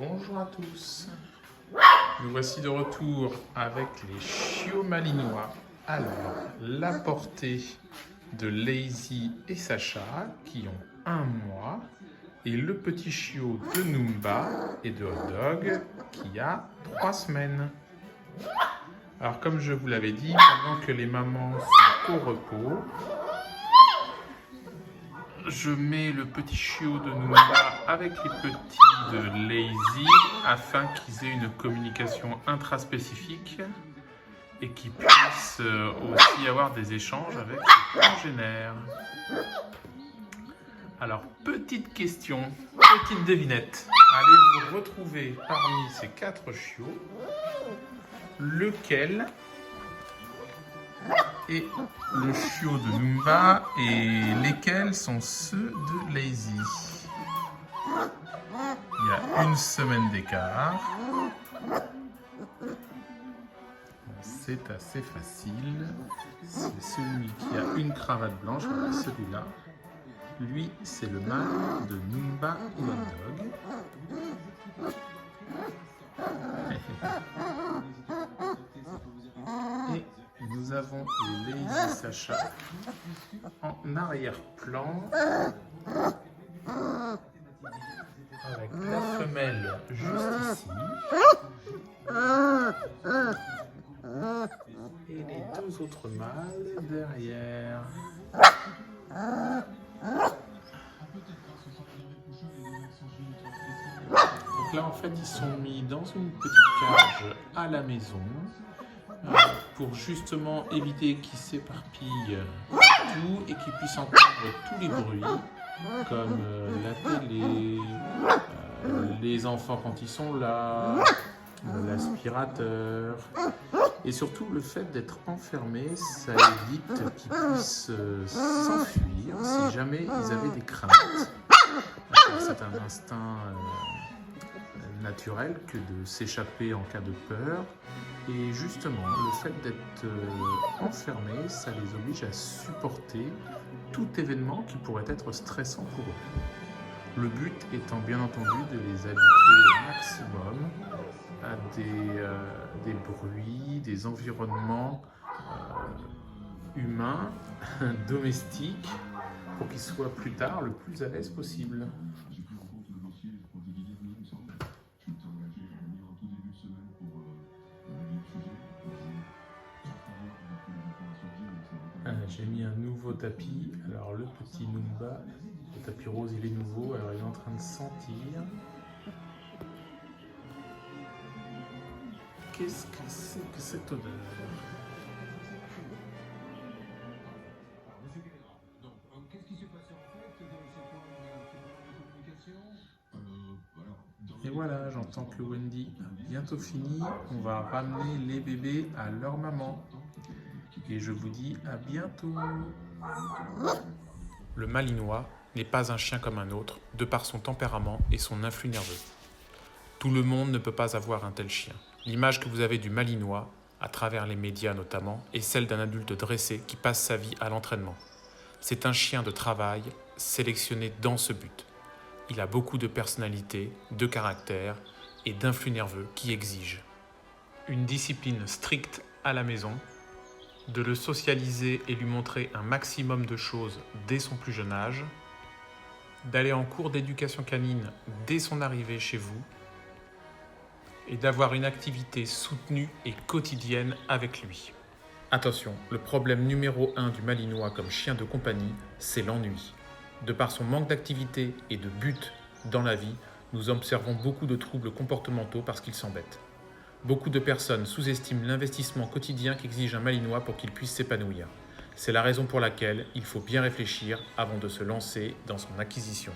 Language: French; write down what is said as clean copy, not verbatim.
Bonjour à tous. Nous voici de retour avec les chiots malinois. Alors, la portée de Lazy et Sacha qui ont 1 mois et le petit chiot de Numba et de Hot Dog qui a 3 semaines. Alors, comme je vous l'avais dit, pendant que les mamans sont au repos, je mets le petit chiot de Numba avec les petits de Lazy afin qu'ils aient une communication intraspécifique et qu'ils puissent aussi avoir des échanges avec les congénères. Alors, petite question, petite devinette. Allez-vous retrouver parmi ces 4 chiots lequel est le chiot de Numba et lesquels sont ceux de Lazy? Il y a 1 semaine d'écart. C'est assez facile. C'est celui qui a une cravate blanche, voilà celui-là. Lui, c'est le mâle de Numba et Hot Dog. Et nous avons Lazy Sacha en arrière-plan avec la femelle juste ici et les 2 autres mâles derrière. Donc là en fait ils sont mis dans une petite cage à la maison pour justement éviter qu'ils s'éparpillent tout et qu'ils puissent entendre tous les bruits comme la télé, les enfants quand ils sont là, l'aspirateur. Et surtout, le fait d'être enfermés, ça évite qu'ils puissent s'enfuir si jamais ils avaient des craintes. C'est un instinct naturel que de s'échapper en cas de peur. Et justement, le fait d'être enfermés, ça les oblige à supporter tout événement qui pourrait être stressant pour eux. Le but étant bien entendu de les habituer au maximum à des bruits, des environnements humains, domestiques, pour qu'ils soient plus tard le plus à l'aise possible. J'ai mis un nouveau tapis. Alors le petit Numba, le tapis rose il est nouveau, alors il est en train de sentir. Qu'est-ce que c'est que cette odeur? Et voilà, j'entends que Wendy a bientôt fini. On va ramener les bébés à leur maman. Et je vous dis à bientôt. Le malinois n'est pas un chien comme un autre, de par son tempérament et son influx nerveux. Tout le monde ne peut pas avoir un tel chien. L'image que vous avez du malinois, à travers les médias notamment, est celle d'un adulte dressé qui passe sa vie à l'entraînement. C'est un chien de travail sélectionné dans ce but. Il a beaucoup de personnalité, de caractère et d'influx nerveux qui exigent une discipline stricte à la maison, de le socialiser et lui montrer un maximum de choses dès son plus jeune âge, d'aller en cours d'éducation canine dès son arrivée chez vous et d'avoir une activité soutenue et quotidienne avec lui. Attention, le problème numéro 1 du malinois comme chien de compagnie, c'est l'ennui. De par son manque d'activité et de but dans la vie, nous observons beaucoup de troubles comportementaux parce qu'il s'embête. Beaucoup de personnes sous-estiment l'investissement quotidien qu'exige un malinois pour qu'il puisse s'épanouir. C'est la raison pour laquelle il faut bien réfléchir avant de se lancer dans son acquisition.